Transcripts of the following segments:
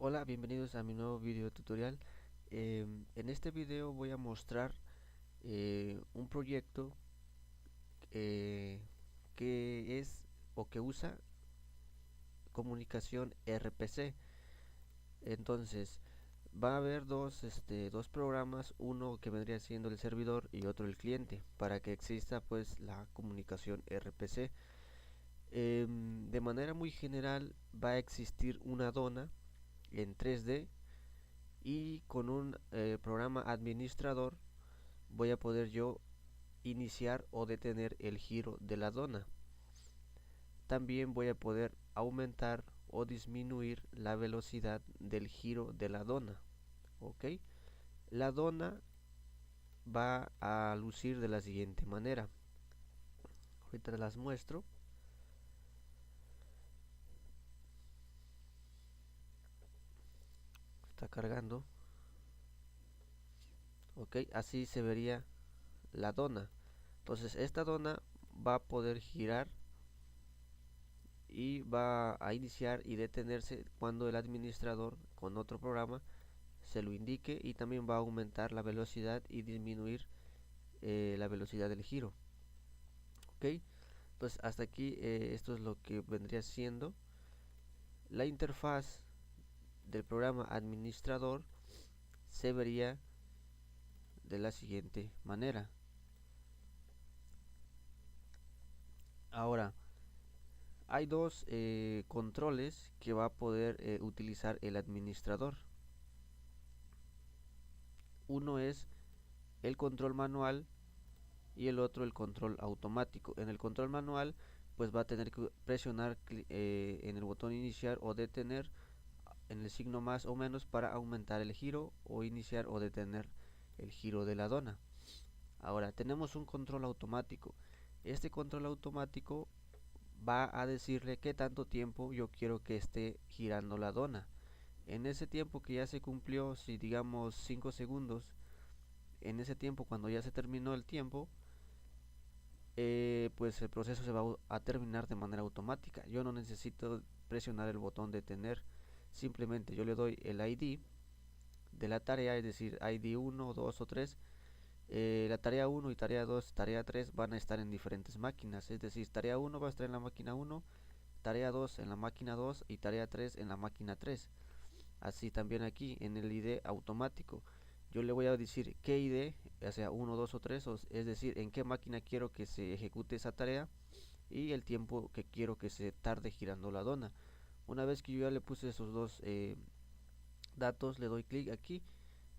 Hola, bienvenidos a mi nuevo video tutorial. En este video voy a mostrar un proyecto eh, que es o que usa comunicación RPC. Entonces va a haber dos programas, uno que vendría siendo el servidor y otro el cliente, para que exista pues la comunicación RPC. De manera muy general va a existir una dona en 3D y con un programa administrador voy a poder yo iniciar o detener el giro de la dona. También voy a poder aumentar o disminuir la velocidad del giro de la dona. ¿Ok? La dona va a lucir de la siguiente manera. Ahorita las muestro. Está cargando. ¿Ok? Así se vería la dona. Entonces esta dona va a poder girar y va a iniciar y detenerse cuando el administrador con otro programa se lo indique, y también va a aumentar la velocidad y disminuir la velocidad del giro. Ok, pues hasta aquí esto es lo que vendría siendo la interfaz del programa administrador. Se vería de la siguiente manera. Ahora hay dos controles que va a poder utilizar el administrador. Uno es el control manual y el otro el control automático. En el control manual pues va a tener que presionar en el botón iniciar o detener en el signo más o menos para aumentar el giro o iniciar o detener el giro de la dona. Ahora tenemos un control automático. Este control automático va a decirle qué tanto tiempo yo quiero que esté girando la dona. En ese tiempo que ya se cumplió, si digamos 5 segundos, en ese tiempo, cuando ya se terminó el tiempo, pues el proceso se va a terminar de manera automática. Yo no necesito presionar el botón detener, simplemente yo le doy el ID de la tarea, es decir, ID 1, 2 o 3. La tarea 1 y tarea 2, tarea 3 van a estar en diferentes máquinas, es decir, tarea 1 va a estar en la máquina 1, tarea 2 en la máquina 2 y tarea 3 en la máquina 3. Así también aquí en el ID automático, yo le voy a decir qué ID, ya sea 1, 2 o 3, es decir, en qué máquina quiero que se ejecute esa tarea y el tiempo que quiero que se tarde girando la dona. Una vez que yo ya le puse esos dos datos, le doy clic aquí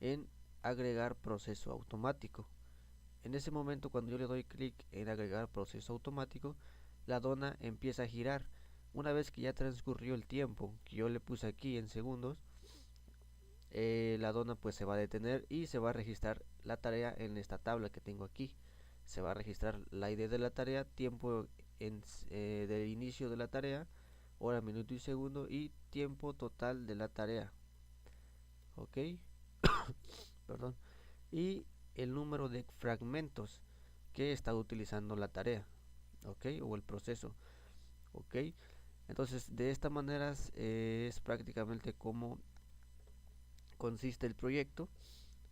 en agregar proceso automático. En ese momento, cuando yo le doy clic en agregar proceso automático, la dona empieza a girar. Una vez que ya transcurrió el tiempo que yo le puse aquí en segundos, la dona pues se va a detener y se va a registrar la tarea en esta tabla que tengo aquí. Se va a registrar la ID de la tarea, tiempo del inicio de la tarea, hora, minuto y segundo, y tiempo total de la tarea. Ok, perdón. Y el número de fragmentos que está utilizando la tarea, ok, o el proceso, ok. Entonces de esta manera es prácticamente como consiste el proyecto.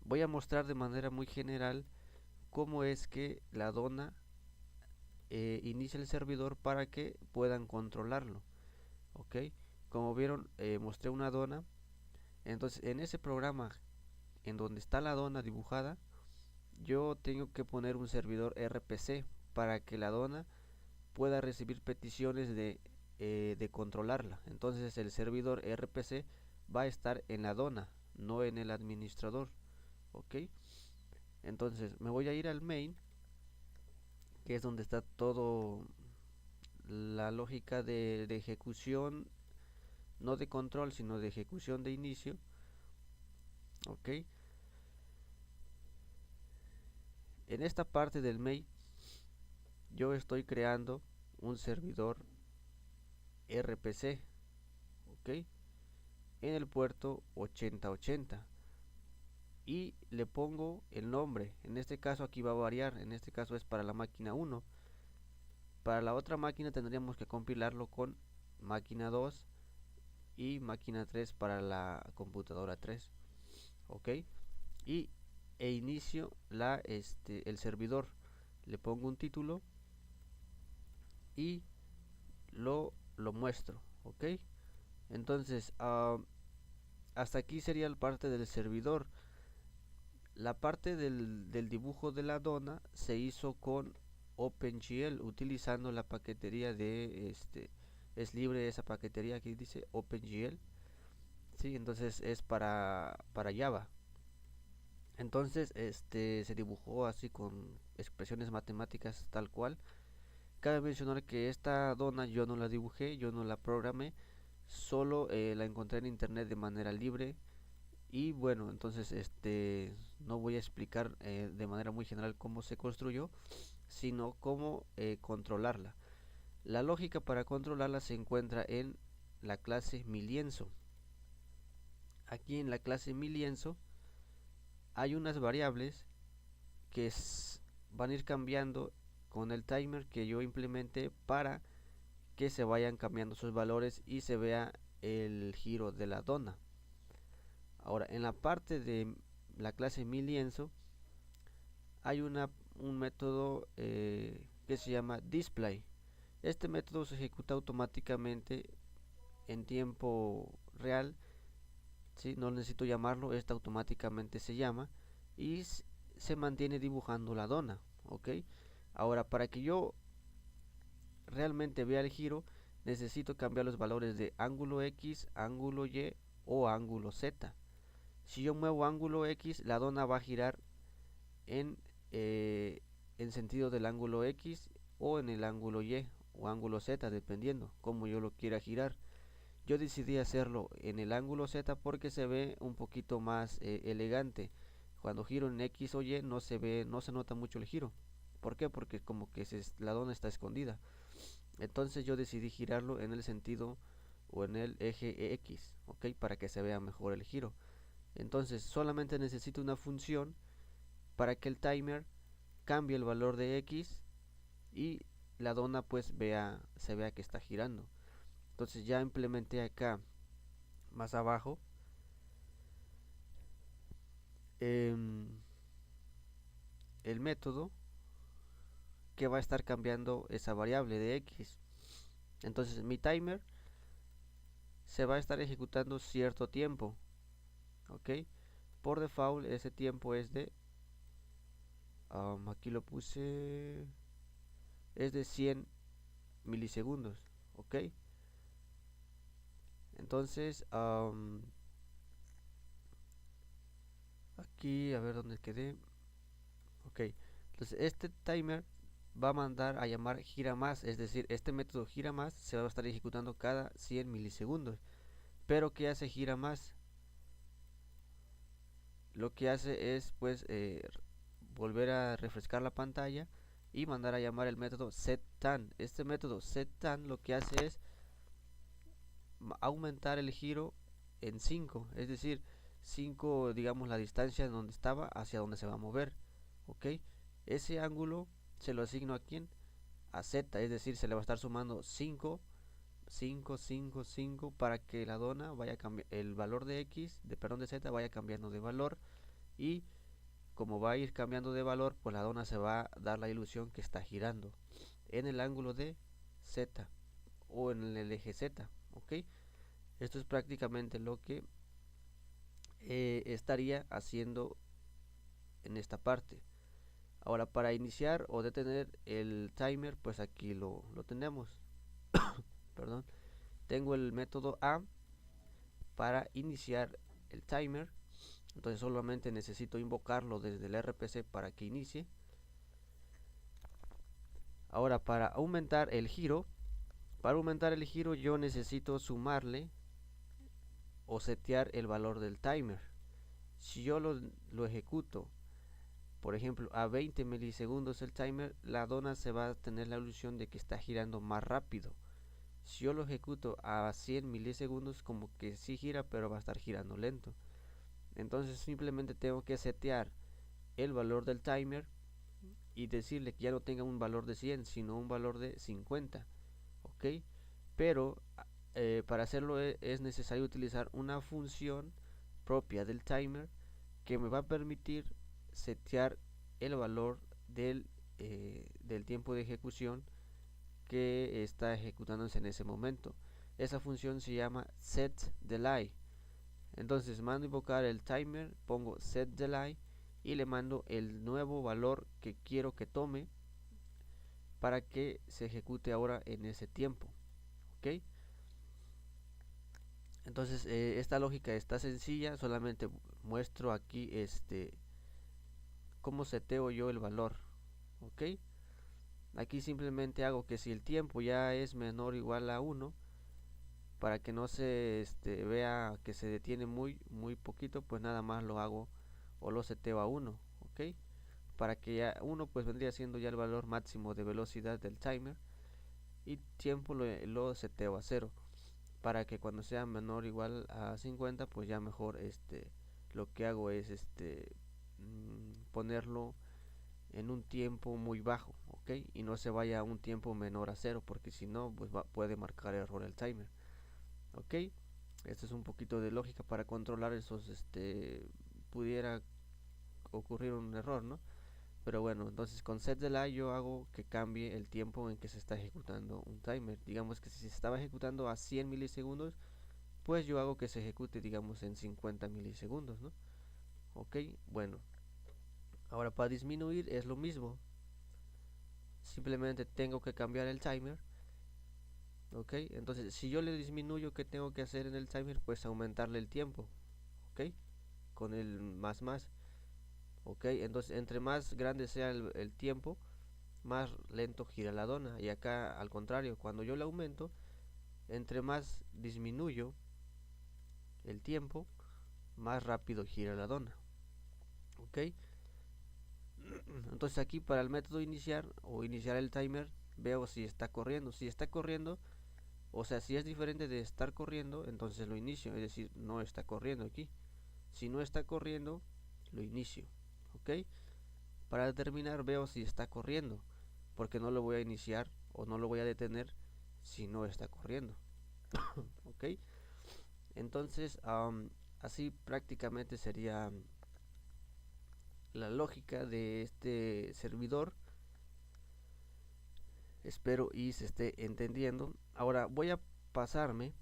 Voy a mostrar de manera muy general cómo es que la dona inicia el servidor para que puedan controlarlo, ok. Como vieron, mostré una dona. Entonces en ese programa en donde está la dona dibujada, yo tengo que poner un servidor RPC para que la dona pueda recibir peticiones de controlarla. Entonces el servidor RPC va a estar en la dona, no en el administrador. Ok, entonces me voy a ir al main, que es donde está todo la lógica de ejecución, no de control, sino de ejecución de inicio. Ok, en esta parte del main yo estoy creando un servidor RPC, ok, en el puerto 8080, y le pongo el nombre. En este caso aquí va a variar, en este caso es para la máquina 1. Para la otra máquina tendríamos que compilarlo con máquina 2 y máquina 3 para la computadora 3. Ok, y inicio el servidor, le pongo un título y lo muestro. Ok, entonces hasta aquí sería la parte del servidor. La parte del dibujo de la dona se hizo con OpenGL utilizando la paquetería de es libre esa paquetería que dice OpenGL. Sí, entonces es para Java. Entonces se dibujó así con expresiones matemáticas tal cual. Cabe mencionar que esta dona yo no la dibujé, yo no la programé, solo la encontré en internet de manera libre. Y bueno, entonces no voy a explicar de manera muy general cómo se construyó, sino cómo controlarla. La lógica para controlarla se encuentra en la clase milienzo. Aquí en la clase milienzo hay unas variables que van a ir cambiando con el timer que yo implementé para que se vayan cambiando sus valores y se vea el giro de la dona. Ahora, en la parte de la clase milienzo hay un método que se llama display. Este método se ejecuta automáticamente en tiempo real, ¿sí? No necesito llamarlo, este automáticamente se llama y se mantiene dibujando la dona. ¿Ok? Ahora, para que yo realmente vea el giro, necesito cambiar los valores de ángulo X, ángulo Y o ángulo Z. Si yo muevo ángulo X, la dona va a girar en, en sentido del ángulo X o en el ángulo Y o ángulo Z, dependiendo como yo lo quiera girar. Yo decidí hacerlo en el ángulo Z porque se ve un poquito más elegante. Cuando giro en X o Y no se ve, no se nota mucho el giro. ¿Por qué? Porque como que la dona está escondida. Entonces yo decidí girarlo en el sentido o en el eje X, ¿ok? Para que se vea mejor el giro. Entonces solamente necesito una función para que el timer cambie el valor de X y la dona pues se vea que está girando. Entonces ya implementé acá más abajo el método que va a estar cambiando esa variable de X. Entonces mi timer se va a estar ejecutando cierto tiempo. Ok, por default ese tiempo es de aquí lo puse, es de 100 milisegundos. Ok, entonces aquí a ver dónde quedé. Ok, entonces este timer va a mandar a llamar gira más, es decir, este método gira más se va a estar ejecutando cada 100 milisegundos. Pero ¿qué hace gira más? Lo que hace es pues volver a refrescar la pantalla y mandar a llamar el método setTan. Este método setTan lo que hace es aumentar el giro en 5, es decir, 5 digamos la distancia en donde estaba hacia donde se va a mover. Ok, ese ángulo se lo asigno a quién, a Z, es decir, se le va a estar sumando 5 5 5 5 para que la dona vaya a cambiar el valor de X, de perdón de Z vaya cambiando de valor. Y como va a ir cambiando de valor, pues la dona se va a dar la ilusión que está girando en el ángulo de Z o en el eje Z. Ok, esto es prácticamente lo que estaría haciendo en esta parte. Ahora, para iniciar o detener el timer, pues aquí lo tenemos. Perdón, tengo el método A para iniciar el timer. Entonces solamente necesito invocarlo desde el RPC para que inicie. Ahora, para aumentar el giro yo necesito sumarle o setear el valor del timer. Si yo lo ejecuto, por ejemplo, a 20 milisegundos el timer, la dona se va a tener la ilusión de que está girando más rápido. Si yo lo ejecuto a 100 milisegundos, como que sí gira, pero va a estar girando lento. Entonces simplemente tengo que setear el valor del timer y decirle que ya no tenga un valor de 100, sino un valor de 50. Ok, pero Para hacerlo es necesario utilizar una función propia del timer que me va a permitir setear el valor del tiempo de ejecución que está ejecutándose en ese momento. Esa función se llama setDelay. Entonces mando invocar el timer, pongo setDelay y le mando el nuevo valor que quiero que tome para que se ejecute ahora en ese tiempo. ¿Ok? Entonces esta lógica está sencilla, solamente muestro aquí cómo seteo yo el valor. ¿Ok? Aquí simplemente hago que si el tiempo ya es menor o igual a 1, para que no se vea que se detiene muy poquito, pues nada más lo hago o lo seteo a 1. ¿Ok? Para que ya 1 pues vendría siendo ya el valor máximo de velocidad del timer, y tiempo lo seteo a 0, para que cuando sea menor o igual a 50 pues ya mejor lo que hago es ponerlo en un tiempo muy bajo, ¿ok? Y no se vaya a un tiempo menor a 0, porque si no pues puede marcar error el timer. ¿Ok? Esto es un poquito de lógica para controlar esos pudiera ocurrir un error, ¿no? Pero bueno, entonces con setDelay yo hago que cambie el tiempo en que se está ejecutando un timer. Digamos que si se estaba ejecutando a 100 milisegundos, pues yo hago que se ejecute, digamos, en 50 milisegundos, ¿no? Ok, bueno. Ahora para disminuir es lo mismo. Simplemente tengo que cambiar el timer. Ok, entonces si yo le disminuyo, ¿qué tengo que hacer en el timer? Pues aumentarle el tiempo. Ok, con el más. Ok, entonces entre más grande sea el tiempo, más lento gira la dona. Y acá al contrario, cuando yo le aumento, entre más disminuyo el tiempo, más rápido gira la dona. Ok, entonces aquí para el método iniciar o iniciar el timer, veo si está corriendo. Si está corriendo, o sea, si es diferente de estar corriendo, entonces lo inicio, es decir, no está corriendo aquí. Si no está corriendo, lo inicio. Ok, para determinar veo si está corriendo, porque no lo voy a iniciar o no lo voy a detener si no está corriendo. Ok, entonces así prácticamente sería la lógica de este servidor. Espero y se esté entendiendo. Ahora voy a pasarme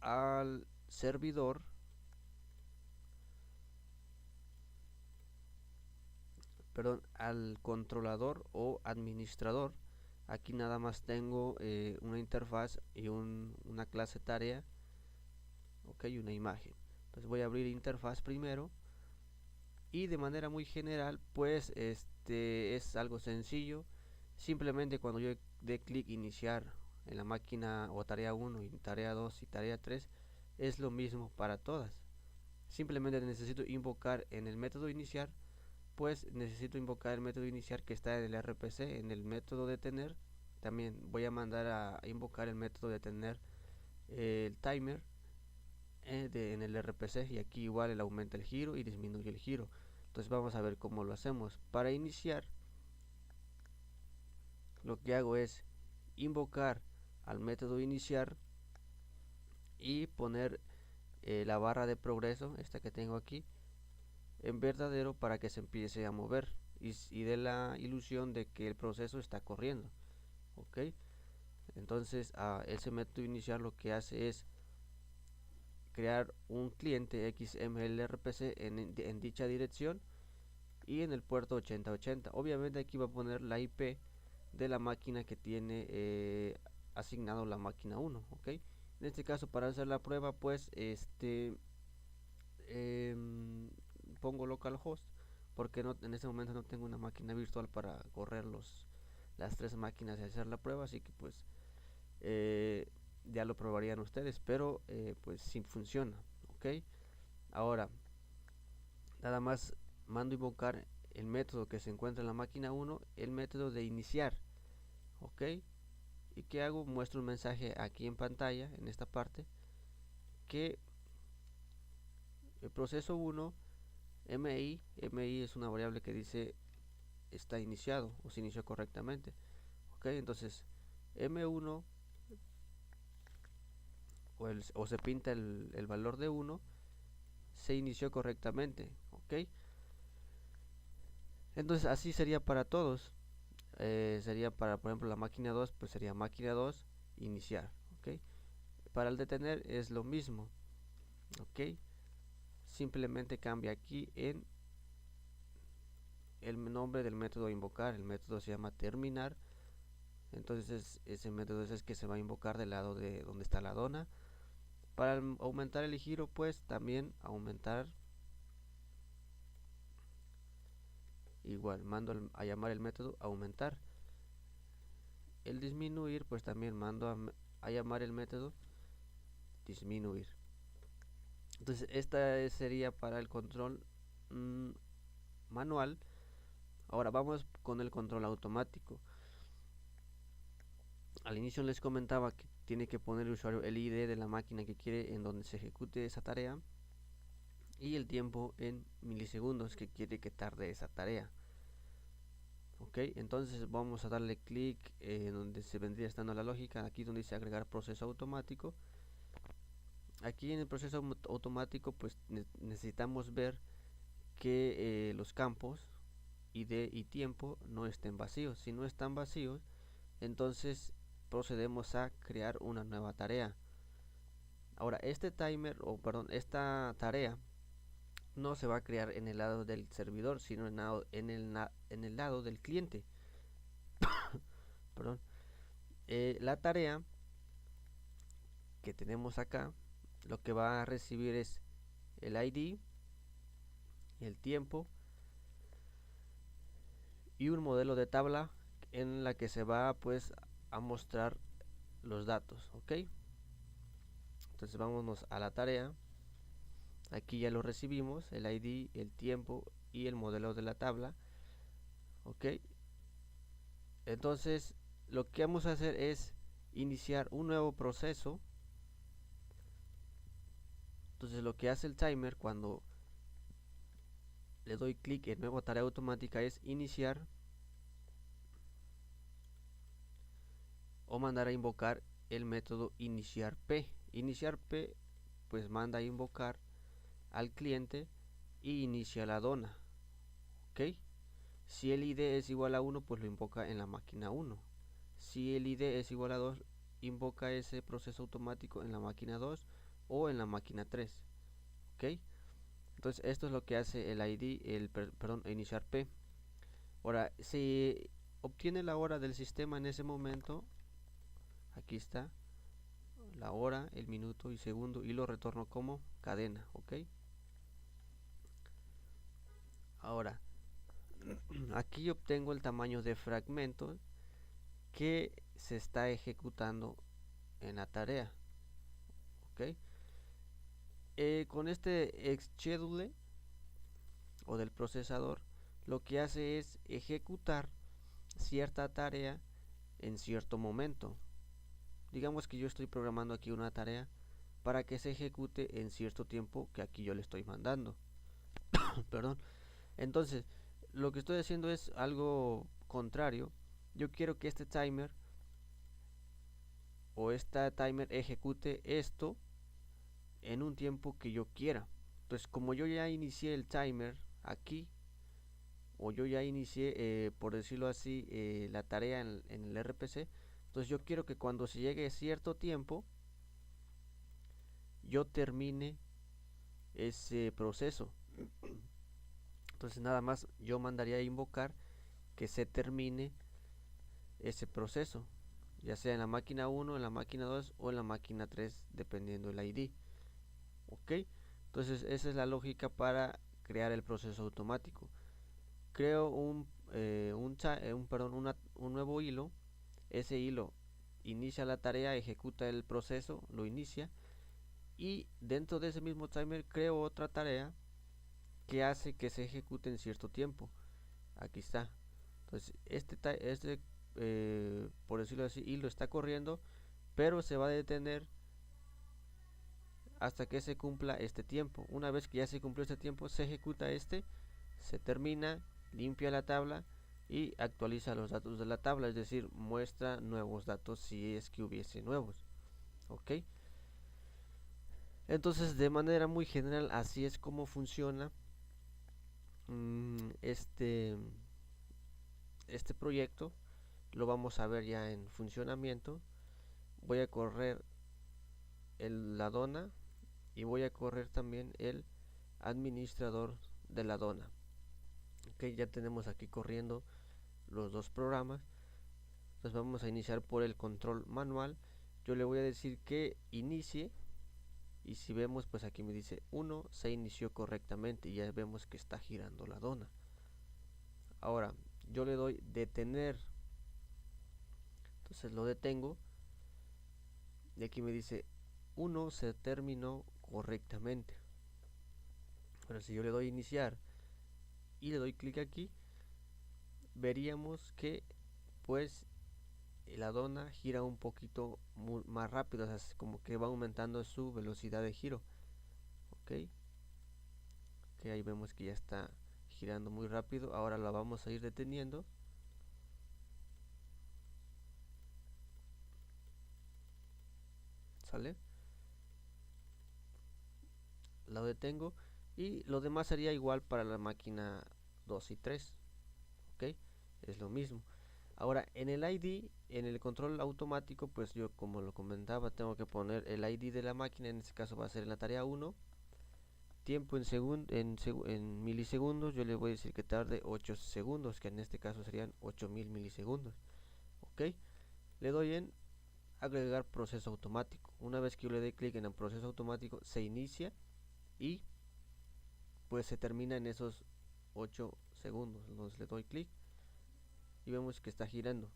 al servidor, perdón, al controlador o administrador. Aquí nada más tengo una interfaz y una clase tarea, ok, una imagen. Entonces voy a abrir interfaz primero, y de manera muy general pues es algo sencillo. Simplemente cuando yo dé clic iniciar en la máquina o tarea 1 y tarea 2 y tarea 3, es lo mismo para todas. Simplemente necesito invocar en el método iniciar, pues necesito invocar el método iniciar que está en el RPC, en el método detener. También voy a mandar a invocar el método detener el timer en el RPC, y aquí igual él aumenta el giro y disminuye el giro. Entonces vamos a ver cómo lo hacemos. Para iniciar, lo que hago es invocar al método iniciar y poner la barra de progreso, esta que tengo aquí, en verdadero, para que se empiece a mover y dé la ilusión de que el proceso está corriendo. Ok, entonces ese método iniciar lo que hace es crear un cliente XML-RPC en dicha dirección y en el puerto 8080. Obviamente aquí va a poner la IP de la máquina que tiene asignado la máquina 1. ¿Ok? En este caso, para hacer la prueba, pues pongo localhost, porque en este momento no tengo una máquina virtual para correr las tres máquinas y hacer la prueba, así que pues ya lo probarían ustedes, pero pues sí funciona. Ok, ahora nada más mando invocar el método que se encuentra en la máquina 1, el método de iniciar. Ok, y que hago, muestro un mensaje aquí en pantalla en esta parte, que el proceso 1 mi es una variable que dice está iniciado o se inició correctamente. Ok, entonces M1 o se pinta el valor de 1, se inició correctamente. Ok, entonces así sería para todos. Sería para, por ejemplo, la máquina 2, pues sería máquina 2 iniciar. Ok, para el detener es lo mismo. Ok, simplemente cambia aquí en el nombre del método a invocar. El método se llama terminar. Entonces ese método es el que se va a invocar del lado de donde está la dona. Para aumentar el giro, pues también aumentar. Igual mando a llamar el método aumentar. El disminuir, pues también mando a llamar el método disminuir. Entonces esta sería para el control manual. Ahora vamos con el control automático. Al inicio les comentaba que tiene que poner el usuario el ID de la máquina que quiere en donde se ejecute esa tarea y el tiempo en milisegundos que quiere que tarde esa tarea. Ok, entonces vamos a darle clic en donde se vendría estando la lógica, aquí donde dice agregar proceso automático. Aquí en el proceso automático pues necesitamos ver que los campos ID y tiempo no estén vacíos. Si no están vacíos, entonces procedemos a crear una nueva tarea. Ahora este timer, o perdón, esta tarea no se va a crear en el lado del servidor, sino en el lado del cliente. Perdón. La tarea que tenemos acá, lo que va a recibir es el ID, el tiempo y un modelo de tabla en la que se va pues a mostrar los datos. Ok, entonces vámonos a la tarea. Aquí ya lo recibimos, el ID, el tiempo y el modelo de la tabla. Ok, entonces lo que vamos a hacer es iniciar un nuevo proceso. Entonces lo que hace el timer cuando le doy clic en nueva tarea automática es iniciar o mandar a invocar el método iniciar P. Iniciar P pues manda a invocar al cliente y inicia la dona. Ok, si el ID es igual a 1 pues lo invoca en la máquina 1. Si el ID es igual a 2 invoca ese proceso automático en la máquina 2 o en la máquina 3. Ok, entonces esto es lo que hace el ID, perdón, iniciar P. Ahora, si obtiene la hora del sistema en ese momento, aquí está la hora, el minuto y segundo, y lo retorno como cadena. Ok, ahora aquí obtengo el tamaño de fragmentos que se está ejecutando en la tarea. Ok, con este schedule o del procesador, lo que hace es ejecutar cierta tarea en cierto momento. Digamos que yo estoy programando aquí una tarea para que se ejecute en cierto tiempo que aquí yo le estoy mandando. Perdón. Entonces, lo que estoy haciendo es algo contrario. Yo quiero que este timer o esta timer ejecute esto en un tiempo que yo quiera. Entonces, como yo ya inicié el timer aquí, o yo ya inicié, por decirlo así, la tarea en el RPC, entonces yo quiero que cuando se llegue cierto tiempo, yo termine ese proceso. Entonces nada más yo mandaría a invocar que se termine ese proceso, ya sea en la máquina 1, en la máquina 2 o en la máquina 3, dependiendo del ID. Ok, entonces esa es la lógica para crear el proceso automático. Creo un nuevo hilo. Ese hilo inicia la tarea, ejecuta el proceso, lo inicia, y dentro de ese mismo timer creo otra tarea que hace que se ejecute en cierto tiempo. Aquí está. Entonces por decirlo así, hilo está corriendo, pero se va a detener hasta que se cumpla este tiempo. Una vez que ya se cumplió este tiempo, se ejecuta este, se termina, limpia la tabla y actualiza los datos de la tabla, es decir, muestra nuevos datos si es que hubiese nuevos. Ok, entonces de manera muy general así es como funciona este proyecto. Lo vamos a ver ya en funcionamiento. Voy a correr la dona y voy a correr también el administrador de la dona. Ok, ya tenemos aquí corriendo los dos programas. Entonces vamos a iniciar por el control manual. Yo le voy a decir que inicie, y si vemos, pues aquí me dice 1 se inició correctamente y ya vemos que está girando la dona. Ahora yo le doy detener, entonces lo detengo y aquí me dice 1 se terminó correctamente. Pero si yo le doy iniciar y le doy clic aquí, veríamos que pues la dona gira un poquito más rápido, o sea, como que va aumentando su velocidad de giro. Ok, que ahí vemos que ya está girando muy rápido. Ahora la vamos a ir deteniendo. ¿Sale? La detengo y lo demás sería igual para la máquina 2 y 3. Ok, es lo mismo. Ahora en el ID, en el control automático, pues yo como lo comentaba tengo que poner el ID de la máquina. En este caso va a ser en la tarea 1. Tiempo en milisegundos, yo le voy a decir que tarde 8 segundos, que en este caso serían 8000 milisegundos. Ok, le doy en agregar proceso automático. Una vez que yo le dé clic en el proceso automático, se inicia y pues se termina en esos 8 segundos. Entonces le doy clic y vemos que está girando.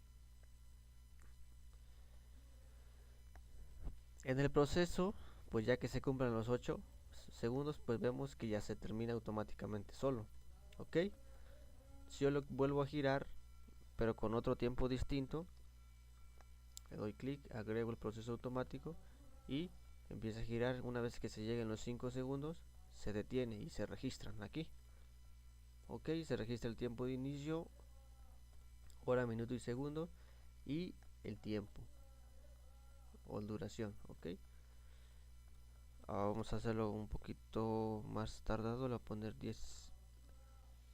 En el proceso, pues ya que se cumplen los 8 segundos, pues vemos que ya se termina automáticamente solo. Ok, si yo lo vuelvo a girar pero con otro tiempo distinto, le doy clic, agrego el proceso automático y empieza a girar. Una vez que se lleguen los 5 segundos, se detiene y se registran aquí. Ok, se registra el tiempo de inicio, hora, minuto y segundo, y el tiempo o duración. Ok, vamos a hacerlo un poquito más tardado. Le voy a poner 10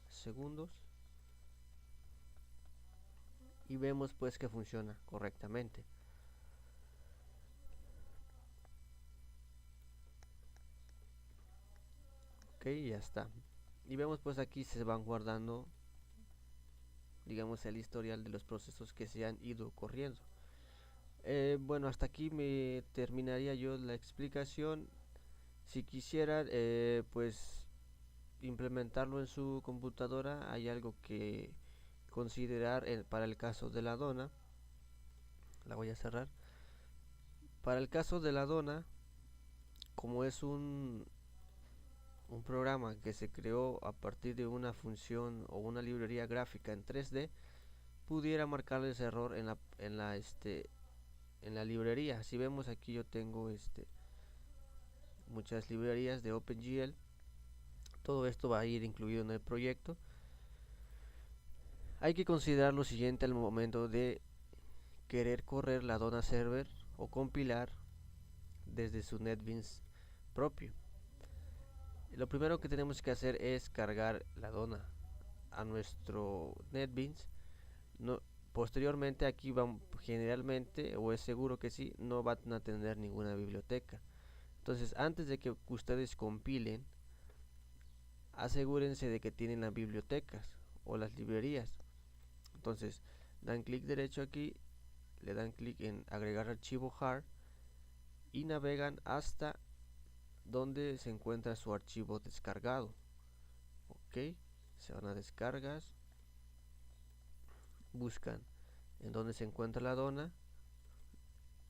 segundos y vemos pues que funciona correctamente. Ok, ya está. Y vemos pues aquí se van guardando, digamos, el historial de los procesos que se han ido corriendo. Bueno, hasta aquí me terminaría yo la explicación. Si quisieran pues implementarlo en su computadora, hay algo que considerar para el caso de la dona. La voy a cerrar. Para el caso de la dona, como es un programa que se creó a partir de una función o una librería gráfica en 3D, pudiera marcarles error en la librería. Si vemos aquí, yo tengo muchas librerías de OpenGL. Todo esto va a ir incluido en el proyecto. Hay que considerar lo siguiente al momento de querer correr la Dona Server o compilar desde su NetBeans propio. Lo primero que tenemos que hacer es cargar la Dona a nuestro NetBeans. No, posteriormente aquí van, generalmente, o es seguro que sí, no van a tener ninguna biblioteca. Entonces antes de que ustedes compilen, asegúrense de que tienen las bibliotecas o las librerías. Entonces dan clic derecho aquí, le dan clic en agregar archivo jar y navegan hasta donde se encuentra su archivo descargado. Ok, se van a descargas, buscan en donde se encuentra la dona,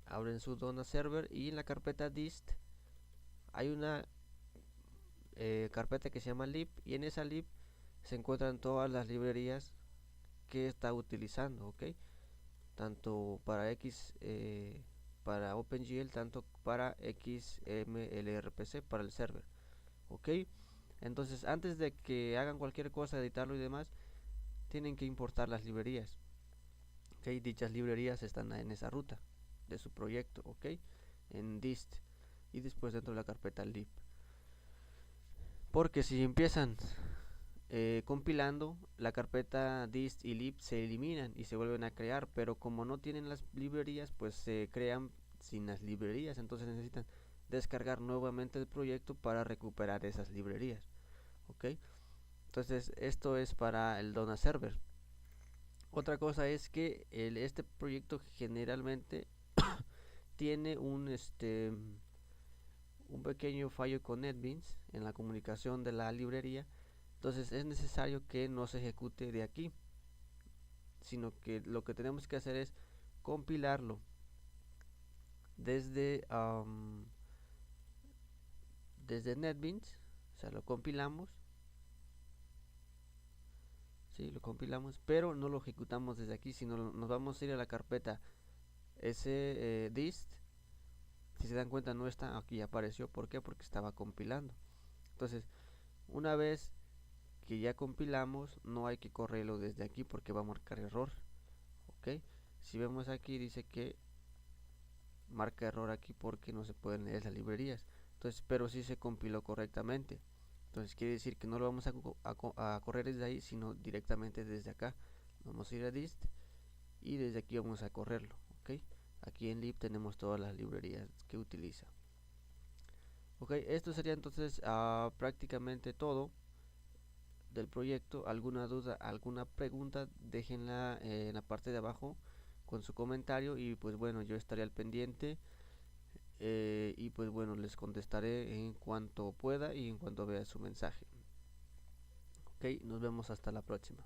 abren su dona server y en la carpeta dist hay una carpeta que se llama lib, y en esa lib se encuentran todas las librerías que está utilizando. Ok, tanto para para OpenGL, tanto para XMLRPC, para el server. Ok, entonces antes de que hagan cualquier cosa, editarlo y demás, tienen que importar las librerías. ¿Okay? Dichas librerías están en esa ruta de su proyecto, ¿ok? En dist y después dentro de la carpeta lib. Porque si empiezan compilando, la carpeta dist y lib se eliminan y se vuelven a crear, pero como no tienen las librerías, pues se crean sin las librerías, entonces necesitan descargar nuevamente el proyecto para recuperar esas librerías, ¿ok? Entonces esto es para el Dona Server. Otra cosa es que este proyecto generalmente tiene un pequeño fallo con NetBeans en la comunicación de la librería. Entonces es necesario que no se ejecute de aquí, sino que lo que tenemos que hacer es compilarlo desde desde NetBeans. O sea, lo compilamos, ¿sí? Lo compilamos, pero no lo ejecutamos desde aquí, sino nos vamos a ir a la carpeta sdist. Si se dan cuenta, no está aquí, apareció. ¿Por qué? Porque estaba compilando. Entonces, una vez que ya compilamos, no hay que correrlo desde aquí porque va a marcar error, ¿ok? Si vemos aquí, dice que marca error aquí porque no se pueden leer las librerías. Entonces, pero sí se compiló correctamente. Entonces quiere decir que no lo vamos a correr desde ahí, sino directamente desde acá. Vamos a ir a dist y desde aquí vamos a correrlo, ¿ok? Aquí en lib tenemos todas las librerías que utiliza. Ok, esto sería entonces prácticamente todo del proyecto. Alguna duda, alguna pregunta, déjenla en la parte de abajo con su comentario y pues bueno, yo estaré al pendiente y pues bueno, les contestaré en cuanto pueda y en cuanto vea su mensaje. Ok, nos vemos hasta la próxima.